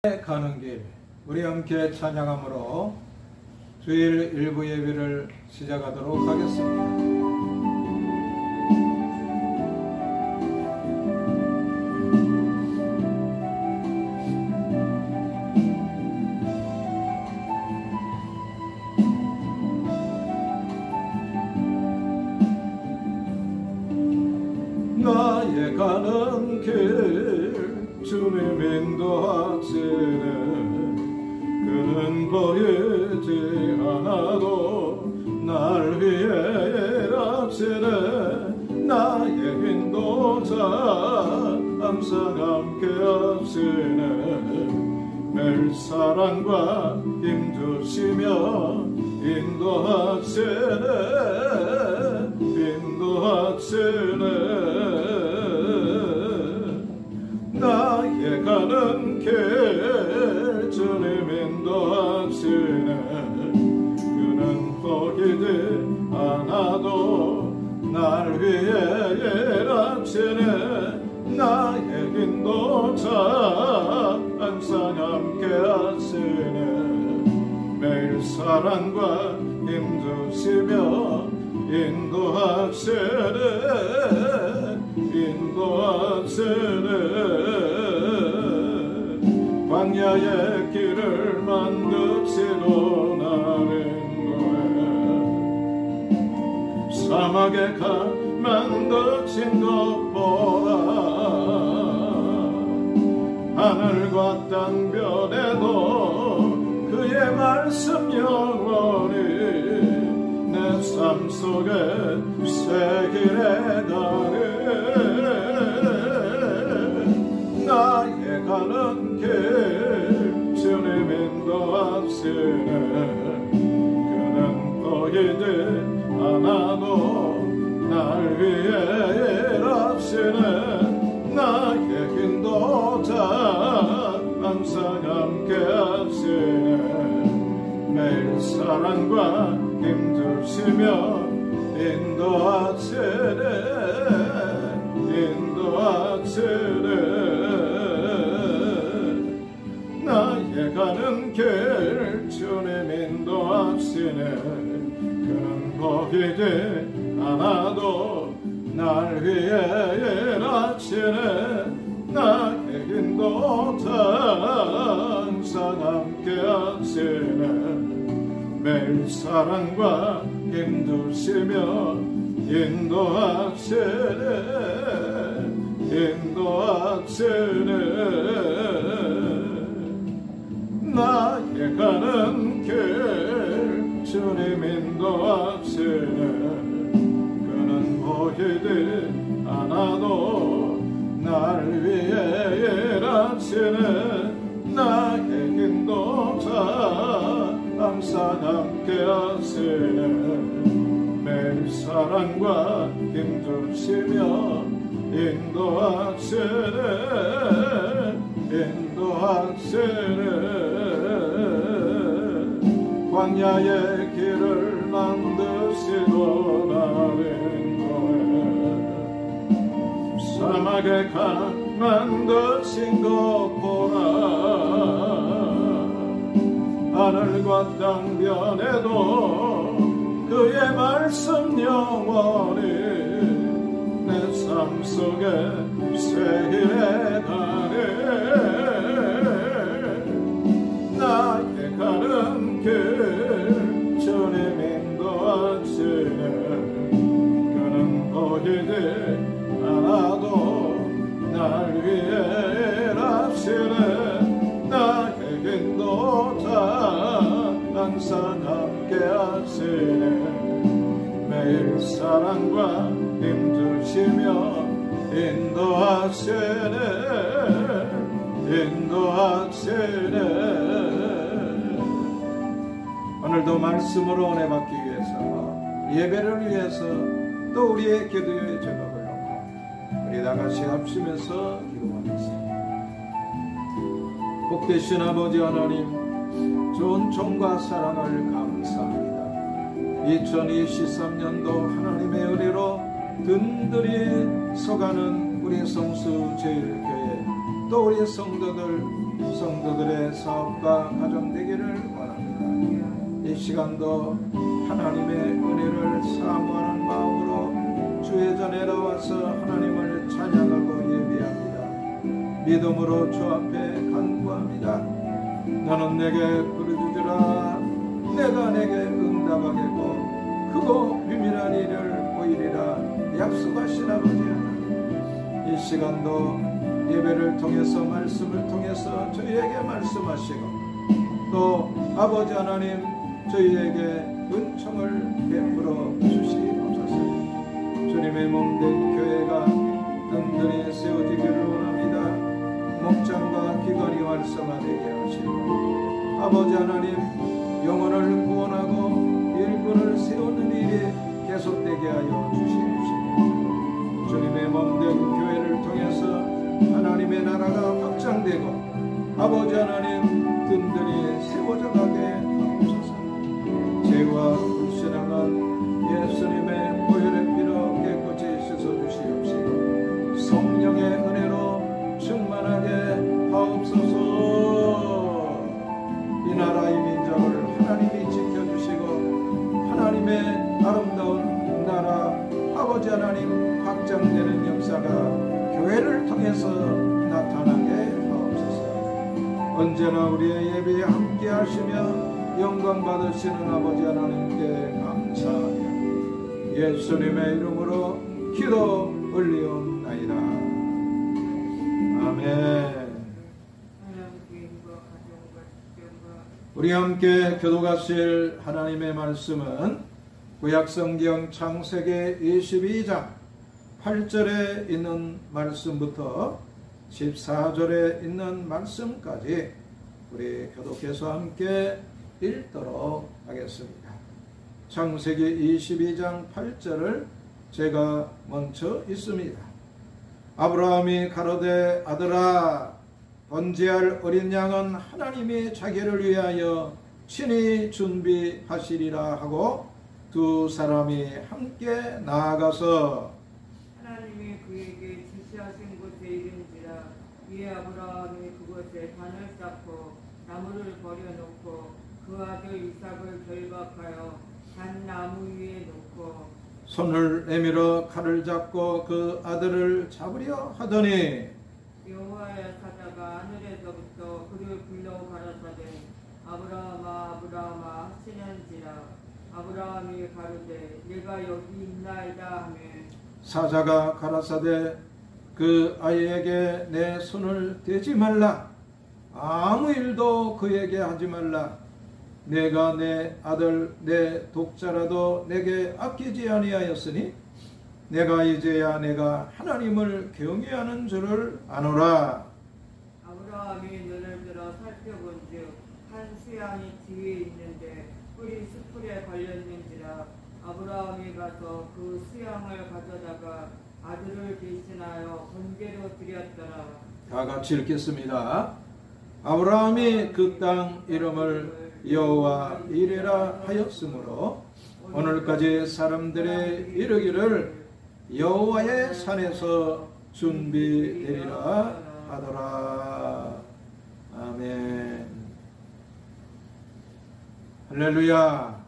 가는 길, 우리 함께 찬양함으로 주일 일부 예배를 시작하도록 하겠습니다. 나의 가는 길 주님 인도하시네. 그는 보이지 않아도 날 위해 일하시네. 나의 인도자 항상 함께 하시네. 매일 사랑과 힘주시며 인도하시네. 나의 가는 길 주님 인도하시네. 그는 포기지 않아도 날 위해 일하시네. 나의 인도자 항상 함께 하시네. 매일 사랑과 힘주시며 인도하시네. 광야의 길을 만드시고 날 인도해. 사막에 만드신 것보다 하늘과 땅 별에도 그의 말씀 영원히 내 삶 속에 새 길에 가네. 나의 가는 길 주님 인도하시네. 그는 보이지 않아도 날 위해 일하시네. 나의 인도자 항상 함께 하시네. 매일 사랑과 힘주시며 인도하시네. 나의 가는 길 주님 인도하시네. 그는 보이지 않아도 날 위해 일하시네. 나의 인도자 항상 함께 하시네. 매일 사랑과 힘주시며 인도하시네. 나의 가는 길 주님 인도하시네. 그는 보이지 않아도 날 위해 일하시네. 나의 인도자 항상 함께 하시네. 매일 사랑과 힘주시며 인도하시네. 광야의 길을 만드시고 날 인도해. 사막에 만드신 것보다 하늘과 땅 변에도 그의 말씀 영원히 내 삶 속에 새 길에 가네. 나의 가는 길 주님 인도하시네. 그는 보이지 않아도 날 위해 일하시네. 나의 인도자 항상 함께 하시네. 매일 사랑과 힘주시며 인도하시네. 오늘도 말씀으로 은혜 받기 위해서, 예배를 위해서, 또 우리의 기도의 제목을 놓고 우리 다같이 합심해서 기도하겠습니다. 복되신 아버지 하나님, 좋은 총과 사랑을 감사합니다. 2023년도 하나님의 은혜로 든든히 서가는 우리 성수제일교회 또 우리 성도들의 사업과 가정 되기를 원합니다. 이 시간도 하나님의 은혜를 사모하는 마음으로 주의 전에 나와서 하나님을 찬양하고 예배합니다. 믿음으로 주 앞에 간구합니다. 너는 내게 부르짖으라. 내가 내게 응답하겠고 크고 비밀한 일을 보이리라 약속하신 아버지 하나님, 이 시간도 예배를 통해서 말씀을 통해서 저희에게 말씀하시고 또 아버지 하나님 저희에게 은총을 베풀어 주시옵소서. 주님의 몸된 교회가 든든히 세워지기를 원합니다. 목장과 기관이 활성화되게 하시고 아버지 하나님 영혼을 구원하고 일꾼을 세우는 일이 계속되게 하여 주시옵시고 주님의 몸된 교회를 통해서 하나님의 나라가 확장되고 아버지 하나님 든든히 세워져 가게 하옵소서. 죄와 불신앙은 예수님의 보혈의 피로 깨끗이 씻어주시옵시고 성령의 은혜로 충만하게 하옵소서. 이 나라의 민족을 하나님이 지켜주시고 하나님의 아름다운 나라 아버지 하나님 확장되는 역사가 교회를 통해서 나타나게 하옵소서. 언제나 우리의 예배에 함께 하시며 영광 받으시는 아버지 하나님께 감사하며 예수님의 이름으로 기도 올리옵나이다. 아멘. 우리 함께 교독하실 하나님의 말씀은 구약성경 창세기 22장 8절에 있는 말씀부터 14절에 있는 말씀까지 우리 교독해서 함께 읽도록 하겠습니다. 창세기 22장 8절을 제가 먼저 읽습니다. 아브라함이 가로되 아들아 번제할 어린 양은 하나님이 자기를 위하여 친히 준비하시리라 하고 두 사람이 함께 나아가서 하나님이 그에게 지시하신 곳에 이른지라 이에 아브라함이 그곳에 단을 쌓고 나무를 버려놓고 그 아들 이삭을 결박하여 단 나무 위에 놓고 손을 내밀어 칼을 잡고 그 아들을 잡으려 하더니 여호와의 사자가 하늘에서부터 그를 불러 가라사대 아브라함아 아브라함아 하시는지라 아브라함이 가로되 내가 여기 있나이다 하며 사자가 가라사대 그 아이에게 내 손을 대지 말라. 아무 일도 그에게 하지 말라. 내가 내 아들 내 독자라도 내게 아끼지 아니하였으니 내가 이제야 내가 하나님을 경외하는 줄을 아노라. 아브라함이 눈을 들어 살펴본즉 한 수양이 뒤에 있는데 뿔이 수풀에 걸렸는지라 아브라함이 가서 그 수양을 가져다가 아들을 대신하여 번제로 드렸더라. 다 같이 읽겠습니다. 아브라함이 그 땅 이름을 여호와 이레라 하였으므로 오늘까지 사람들의 이르기를 여호와의 산에서 준비되리라 하더라. 아멘. 할렐루야.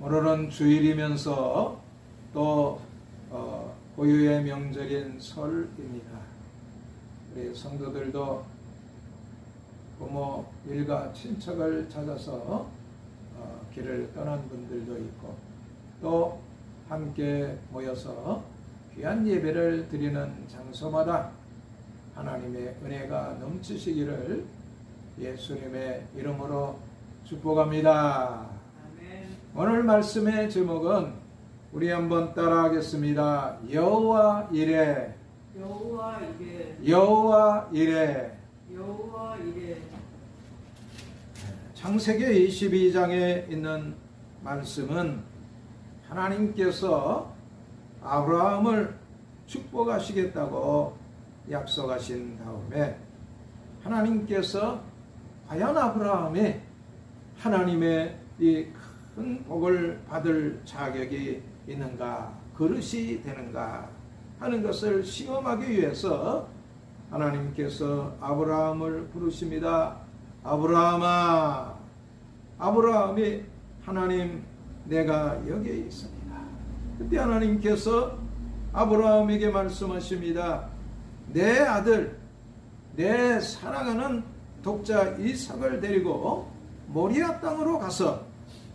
오늘은 주일이면서 또 고유의 명절인 설입니다. 우리 성도들도 부모, 일가, 친척을 찾아서 길을 떠난 분들도 있고 또 함께 모여서 귀한 예배를 드리는 장소마다 하나님의 은혜가 넘치시기를 예수님의 이름으로 축복합니다. 아멘. 오늘 말씀의 제목은 우리 한번 따라하겠습니다. 여호와 이레. 여호와 이레. 여호와 이레. 여호와 이레. 창세기 22장에 있는 말씀은 하나님께서 아브라함을 축복하시겠다고 약속하신 다음에 하나님께서 과연 아브라함이 하나님의 이 큰 복을 받을 자격이 있는가, 그릇이 되는가 하는 것을 시험하기 위해서 하나님께서 아브라함을 부르십니다. 아브라함아. 아브라함이 하나님 내가 여기에 있습니다. 그때 하나님께서 아브라함에게 말씀하십니다. 내 아들, 내 사랑하는 독자 이삭을 데리고 모리아 땅으로 가서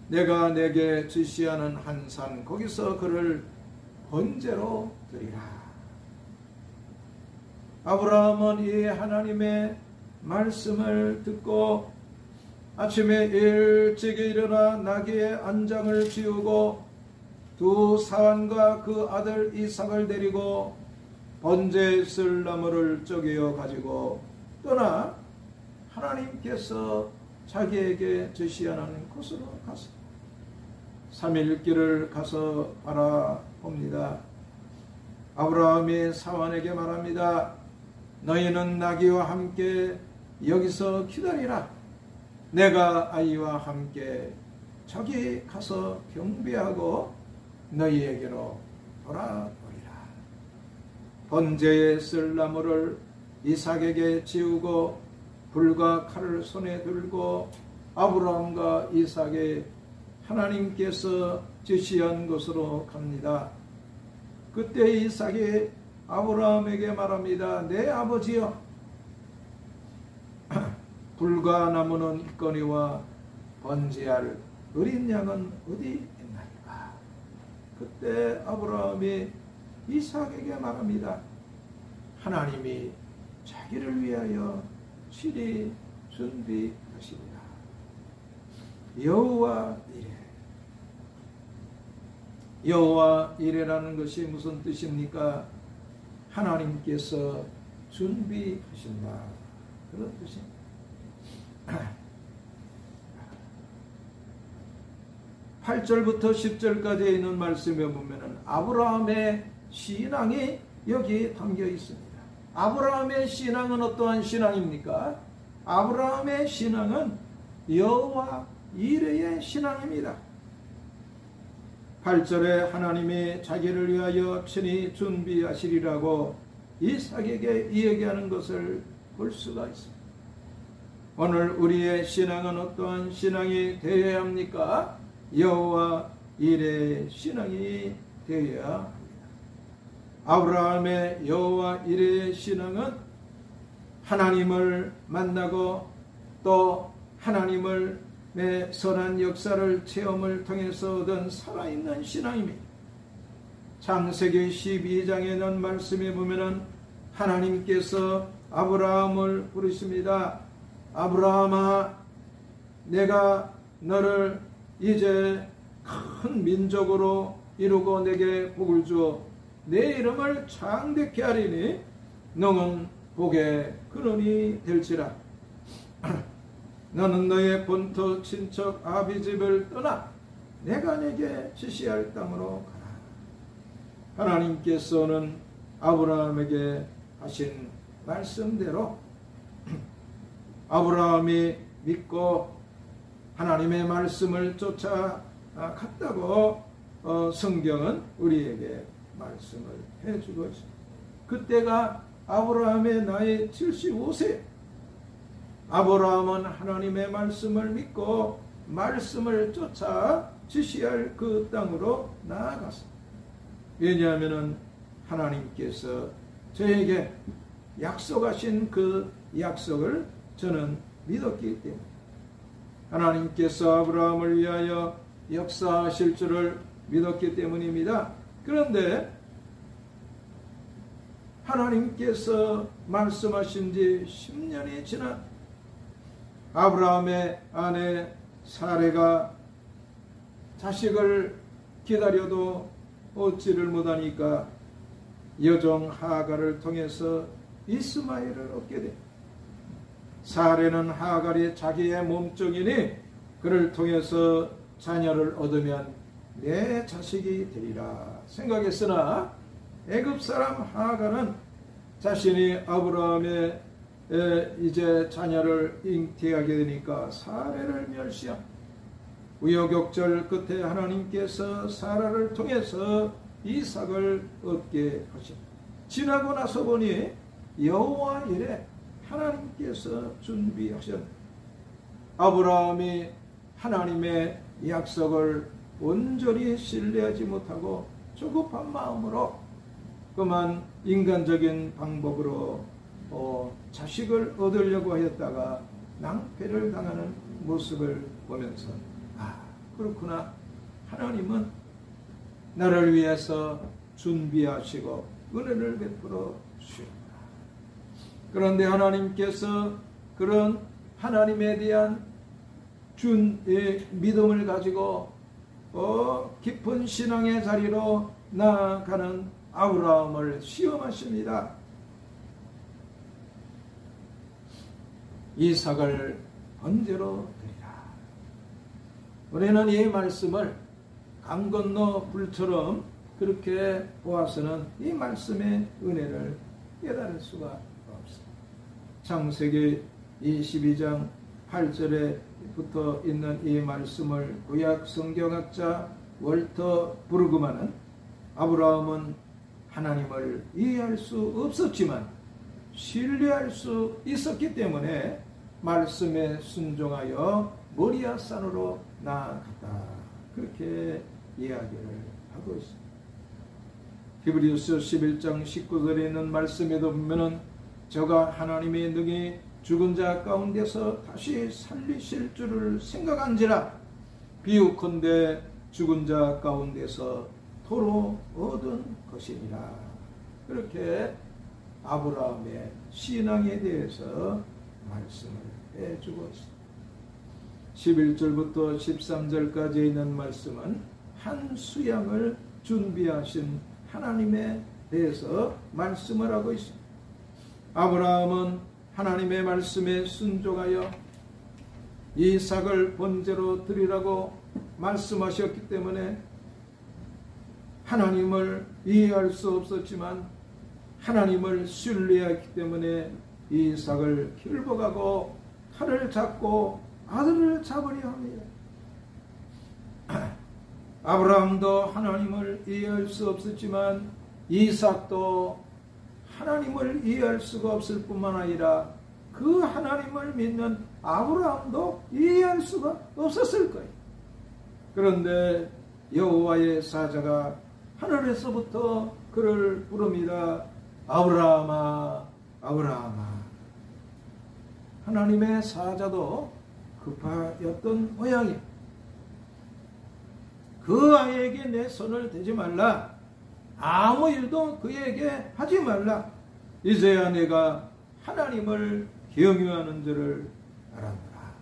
내가 내게 지시하는 한 산 거기서 그를 번제로 드리라. 아브라함은 이 하나님의 말씀을 듣고 아침에 일찍 일어나 나귀의 안장을 지우고 두 사환과 그 아들 이삭을 데리고 번제에 쓸 나무를 쪼개어 가지고 떠나 하나님께서 자기에게 제시하는 곳으로 가서 3일 길을 가서 바라봅니다. 아브라함이 사환에게 말합니다. 너희는 나귀와 함께 여기서 기다리라. 내가 아이와 함께 저기 가서 경배하고 너희에게로 돌아오리라. 번제에 쓸 나무를 이삭에게 지우고 불과 칼을 손에 들고 아브라함과 이삭의 하나님께서 지시한 곳으로 갑니다. 그때 이삭이 아브라함에게 말합니다. 내 아버지여, 불과 나무는 있거니와 번제할 어린 양은 어디 있나이까. 그때 아브라함이 이삭에게 말합니다. 하나님이 자기를 위하여 친히 준비하시리라. 여호와 이레. 여호와 이레라는 것이 무슨 뜻입니까? 하나님께서 준비하신다, 그런 뜻입니다. 8절부터 10절까지 있는 말씀에 보면은 아브라함의 신앙이 여기 담겨 있습니다. 아브라함의 신앙은 어떠한 신앙입니까? 아브라함의 신앙은 여호와 이레의 신앙입니다. 8절에 하나님이 자기를 위하여 친히 준비하시리라고 이삭에게 이야기하는 것을 볼 수가 있습니다. 오늘 우리의 신앙은 어떠한 신앙이 되어야 합니까? 여호와 이레의 신앙이 되어야 합니다. 아브라함의 여호와 이레의 신앙은 하나님을 만나고 또 하나님의 선한 역사를 체험을 통해서 얻은 살아있는 신앙입니다. 창세기 12장에 있는 말씀에 보면은 하나님께서 아브라함을 부르십니다. 아브라함아, 내가 너를 이제 큰 민족으로 이루고 내게 복을 주어 내 이름을 창대케 하리니 너는 복의 근원이 될지라. 너는 너의 본토 친척 아비 집을 떠나 내가 내게 지시할 땅으로 가라. 하나님께서는 아브라함에게 하신 말씀대로 아브라함이 믿고 하나님의 말씀을 쫓아갔다고 성경은 우리에게 말씀을 해주고 있습니다. 그때가 아브라함의 나이 75세. 아브라함은 하나님의 말씀을 믿고 말씀을 쫓아 지시할 그 땅으로 나아갔습니다. 왜냐하면 하나님께서 저에게 약속하신 그 약속을 저는 믿었기 때문에, 하나님께서 아브라함을 위하여 역사하실 줄을 믿었기 때문입니다. 그런데 하나님께서 말씀하신 지 10년이 지나 아브라함의 아내 사레가 자식을 기다려도 얻지를 못하니까 여종 하갈을 통해서 이스마엘을 얻게 됩니다. 사레는 하갈이 자기의 몸종이니 그를 통해서 자녀를 얻으면 내 자식이 되리라 생각했으나 애굽 사람 하갈은 자신이 아브라함의 이제 자녀를 잉태하게 되니까 사레를 멸시한 우여곡절 끝에 하나님께서 사라를 통해서 이삭을 얻게 하십니다. 지나고 나서 보니 여호와 이레 하나님께서 준비하셨다. 아브라함이 하나님의 약속을 온전히 신뢰하지 못하고 조급한 마음으로 그만 인간적인 방법으로 자식을 얻으려고 하였다가 낭패를 당하는 모습을 보면서 그렇구나, 하나님은 나를 위해서 준비하시고 은혜를 베풀어 주시옵니다. 그런데 하나님께서 그런 하나님에 대한 믿음을 가지고 깊은 신앙의 자리로 나아가는 아브라함을 시험하십니다. 이삭을 번제로 드리라. 우리는 이 말씀을 강 건너 불처럼 그렇게 보아서는 이 말씀의 은혜를 깨달을 수가 없습니다. 창세기 22장 8절에 붙어 있는 이 말씀을 구약 성경학자 월터 부르그만은 아브라함은 하나님을 이해할 수 없었지만 신뢰할 수 있었기 때문에 말씀에 순종하여 모리아산으로 나아갔다, 그렇게 이야기를 하고 있습니다. 히브리서 11장 19절에 있는 말씀에도 보면은 저가 하나님의 능히 죽은 자 가운데서 다시 살리실 줄을 생각한지라 비유컨대 죽은 자 가운데서 토로 얻은 것이니라. 그렇게 아브라함의 신앙에 대해서 말씀을 해주고 있습니다. 11절부터 13절까지 있는 말씀은 한 수양을 준비하신 하나님에 대해서 말씀을 하고 있습니다. 아브라함은 하나님의 말씀에 순종하여 이삭을 번제로 드리라고 말씀하셨기 때문에 하나님을 이해할 수 없었지만 하나님을 신뢰했기 때문에 이삭을 길복하고 칼을 잡고 아들을 잡으려 합니다. 아브라함도 하나님을 이해할 수 없었지만 이삭도 하나님을 이해할 수가 없을 뿐만 아니라 그 하나님을 믿는 아브라함도 이해할 수가 없었을 거예요. 그런데 여호와의 사자가 하늘에서부터 그를 부릅니다. 아브라함아, 아브라함아. 하나님의 사자도 급하였던 모양이에요. 그 아이에게 내 손을 대지 말라. 아무 일도 그에게 하지 말라. 이제야 내가 하나님을 경유하는 줄을 알았노라.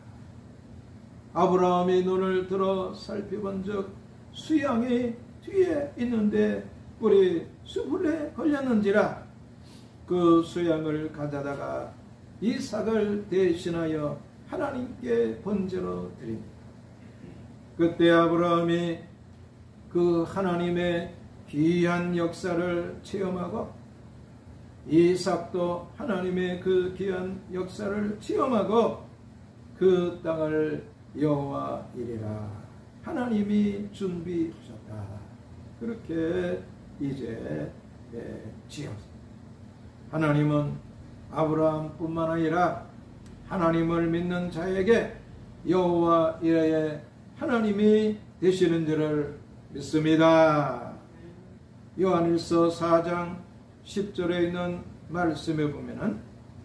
아브라함이 눈을 들어 살펴본 적 수양이 뒤에 있는데 뿔이 수풀에 걸렸는지라 그 수양을 가져다가 이삭을 대신하여 하나님께 번제로 드립니다. 그때 아브라함이 그 하나님의 귀한 역사를 체험하고 이삭도 하나님의 그 귀한 역사를 체험하고 그 땅을 여호와 이레라 하나님이 준비하셨다, 그렇게 이제 지었습니다. 하나님은 아브라함뿐만 아니라 하나님을 믿는 자에게 여호와 이레의 하나님이 되시는 줄을 믿습니다. 요한일서 4장 10절에 있는 말씀에 보면은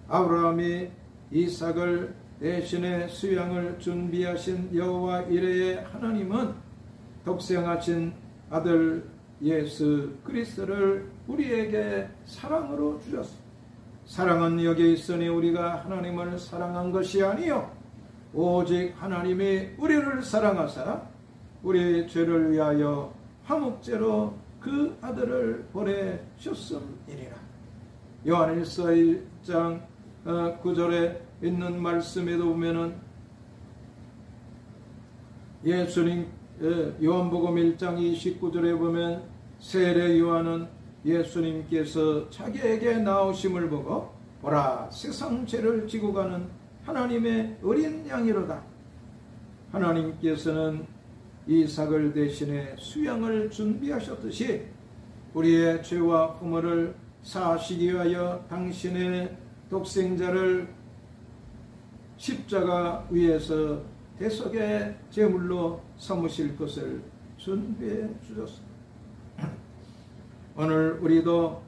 아브라함이 이삭을 대신에 수양을 준비하신 여호와 이레의 하나님은 독생하신 아들 예수 그리스도를 우리에게 사랑으로 주셨습니다. 사랑은 여기 있으니 우리가 하나님을 사랑한 것이 아니요 오직 하나님이 우리를 사랑하사 우리 죄를 위하여 화목제로 그 아들을 보내셨음이니라. 요한일서 1장 9절에 있는 말씀에도 보면은 예수님 요한복음 1장 29절에 보면 세례 요한은 예수님께서 자기에게 나오심을 보고 보라 세상 죄를 지고 가는 하나님의 어린 양이로다. 하나님께서는 이삭을 대신해 수양을 준비하셨듯이 우리의 죄와 허물을 사시기 위하여 당신의 독생자를 십자가 위에서 대속의 제물로 삼으실 것을 준비해 주셨습니다. 오늘 우리도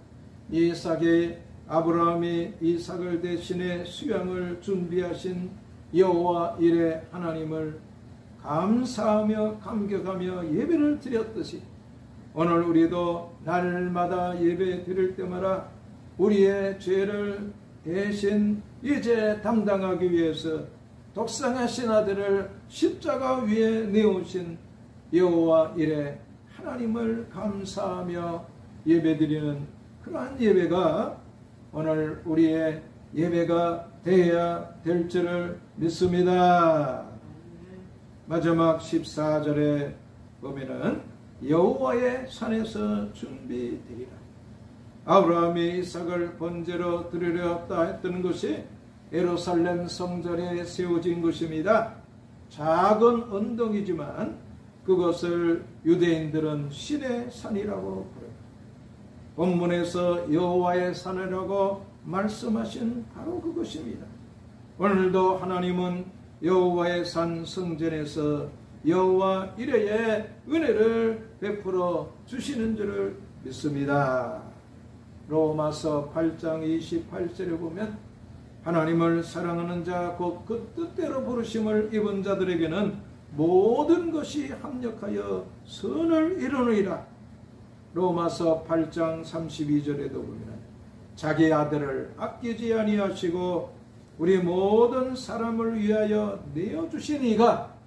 이삭의 아브라함이 이삭을 대신해 수양을 준비하신 여호와 일의 하나님을 감사하며 감격하며 예배를 드렸듯이 오늘 우리도 날마다 예배 드릴 때마다 우리의 죄를 대신 이제 담당하기 위해서 독생하신 아들을 십자가 위에 내오신 여호와 일의 하나님을 감사하며 예배드리는 그러한 예배가 오늘 우리의 예배가 되어야 될 줄을 믿습니다. 마지막 14절에 보면은 여호와의 산에서 준비되리라. 아브라함이 이삭을 번제로 드리려다 했던 것이 예루살렘 성전에 세워진 것입니다. 작은 언덕이지만 그것을 유대인들은 신의 산이라고 부릅니다. 본문에서 여호와의 산이라고 말씀하신 바로 그것입니다. 오늘도 하나님은 여호와의 산 성전에서 여호와 이레의 은혜를 베풀어 주시는 줄을 믿습니다. 로마서 8장 28절에 보면 하나님을 사랑하는 자 곧 그 뜻대로 부르심을 입은 자들에게는 모든 것이 합력하여 선을 이루느니라. 로마서 8장 32절에도 보면 자기 아들을 아끼지 아니하시고 우리 모든 사람을 위하여 내어주신 이가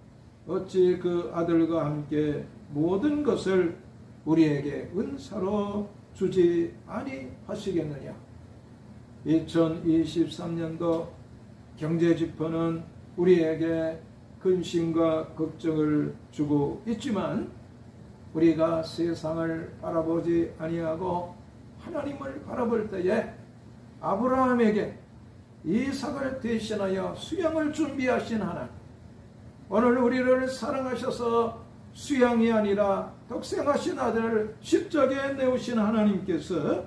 어찌 그 아들과 함께 모든 것을 우리에게 은사로 주지 아니하시겠느냐. 2023년도 경제지표는 우리에게 근심과 걱정을 주고 있지만 우리가 세상을 바라보지 아니하고 하나님을 바라볼 때에 아브라함에게 이삭을 대신하여 수양을 준비하신 하나님, 오늘 우리를 사랑하셔서 수양이 아니라 독생하신 아들을 십자가에 내오신 하나님께서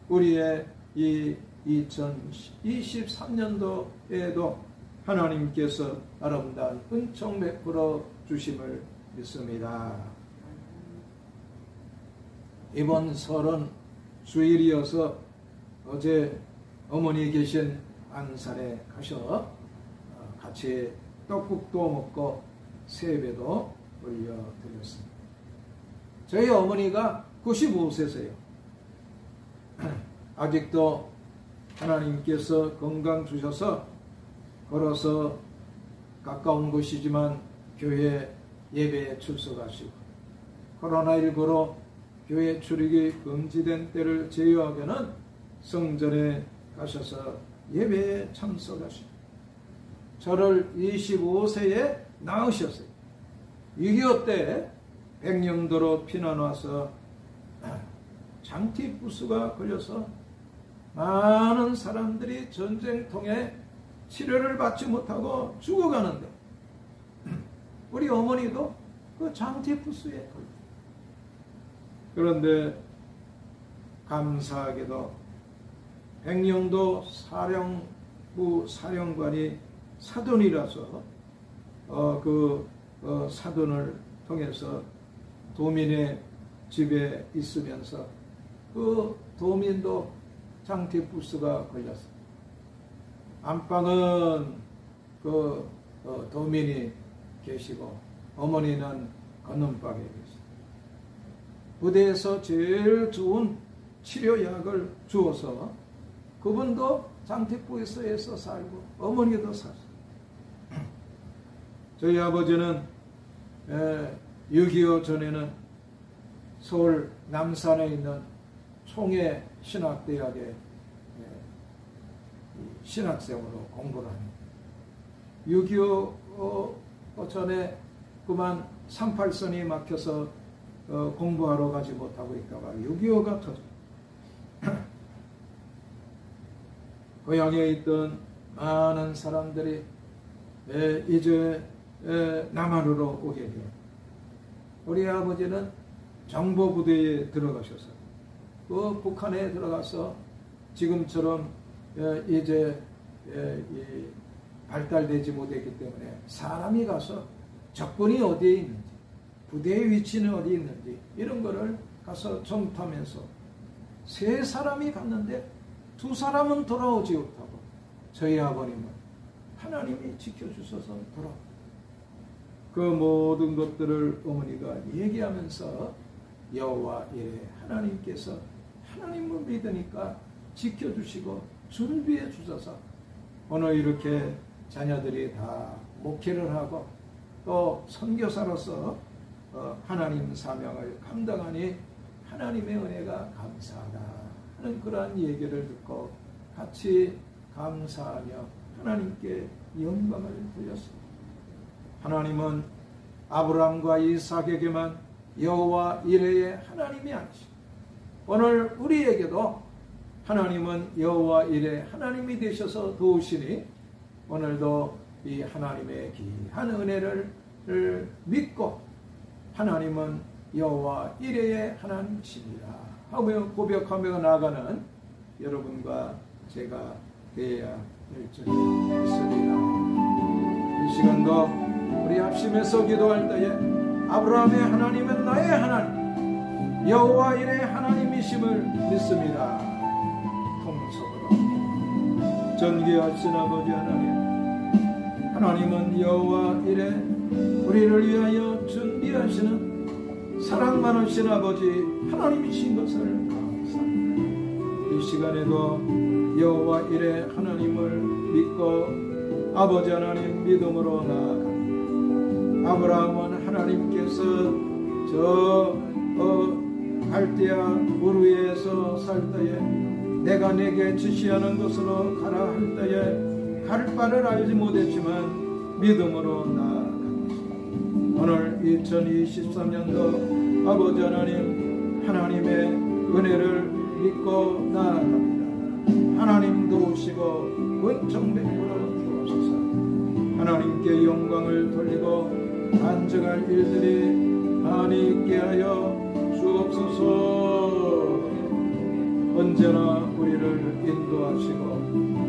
우리의 이 2023년도에도 하나님께서 아름다운 은총 베풀어 주심을 믿습니다. 이번 설은 주일이어서 어제 어머니 계신 안산에 가셔 같이 떡국도 먹고 세배도 올려드렸습니다. 저희 어머니가 95세세요. 아직도 하나님께서 건강 주셔서 걸어서 가까운 곳이지만 교회 예배에 출석하시고 코로나19로 교회 출입이 금지된 때를 제외하고는 성전에 가셔서 예배에 참석하시고 저를 25세에 낳으셨어요. 6.25 때 백령도로 피난 와서 장티푸스가 걸려서 많은 사람들이 전쟁통에 치료를 받지 못하고 죽어가는데 우리 어머니도 그 장티푸스에 걸렸어요. 그런데 감사하게도 백령도 사령부 사령관이 사돈이라서 사돈을 통해서 도민의 집에 있으면서 그 도민도 장티푸스가 걸렸어요. 안방은 도민이 계시고 어머니는 건넌방에 계시고 부대에서 제일 좋은 치료약을 주어서 그분도 장티푸스에서 살고 어머니도 살았어요. 저희 아버지는 6.25 전에는 서울 남산에 있는 총회 신학대학에 신학생으로 공부를 합니다. 6.25 전에 그만 38선이 막혀서 공부하러 가지 못하고 있다가 6.25가 터져. 고향에 있던 많은 사람들이 이제 남한으로 오게 돼요. 우리 아버지는 정보부대에 들어가셔서 그 북한에 들어가서 지금처럼 이제 발달되지 못했기 때문에 사람이 가서 적군이 어디에 있는지, 부대의 위치는 어디에 있는지 이런 거를 가서 정탐해서 3사람이 갔는데 2사람은 돌아오지 못하고 저희 아버님은 하나님이 지켜주셔서 돌아옵니다. 그 모든 것들을 어머니가 얘기하면서 여호와 이레 하나님께서 하나님을 믿으니까 지켜주시고 준비해 주셔서 오늘 이렇게 자녀들이 다 목회를 하고 또 선교사로서 하나님 사명을 감당하니 하나님의 은혜가 감사하다 하는 그러한 얘기를 듣고 같이 감사하며 하나님께 영광을 돌렸습니다. 하나님은 아브라함과 이삭에게만 여호와 이레의 하나님이 아니시고 오늘 우리에게도 하나님은 여호와 이레 하나님이 되셔서 도우시니 오늘도 이 하나님의 귀한 은혜를 믿고 하나님은 여호와 이레의 하나님이시니라 하며 고백하며 나가는 여러분과 제가 되어야 될 줄을 믿습니다. 이 시간도 우리 합심해서 기도할 때에 아브라함의 하나님은 나의 하나님 여호와 이레 하나님이심을 믿습니다. 통속으로 전기하신 아버지 하나님은 여호와 이레 우리를 위하여 준비하시는 사랑 많으신 아버지 하나님이신 것을 감사합니다. 이 시간에도 여호와 이레 하나님을 믿고 아버지 하나님 믿음으로 나아갑니다. 아브라함은 하나님께서 저 갈대아 물 위에서 살 때에 내가 내게 지시하는 곳으로 가라 할 때에 갈 바를 알지 못했지만 믿음으로 나아갑니다. 오늘 2023년도 아버지 하나님 하나님의 은혜를 믿고 나아갑니다. 하나님 도우시고 은총 베풀어 주옵소서. 하나님께 영광을 돌리고 간증할 일들이 많이 있게 하여 주옵소서. 언제나 우리를 인도하시고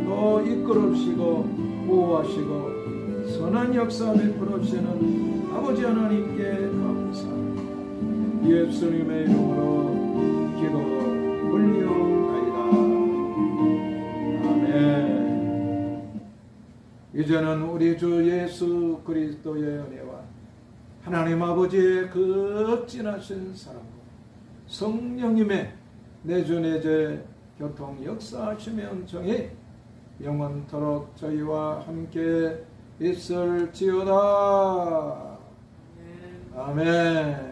또 이끌으시고 보호하시고 선한 역사 베풀어 주시는 아버지 하나님께 감사합니다. 예수님의 이름으로 기도 올려옵나이다. 아멘. 이제는 우리 주 예수 그리스도의 은혜와 하나님 아버지의 극진하신 사랑과 성령님의 내주내제 교통 역사하심의 은총이 영원토록 저희와 함께 있을지어다. 아멘.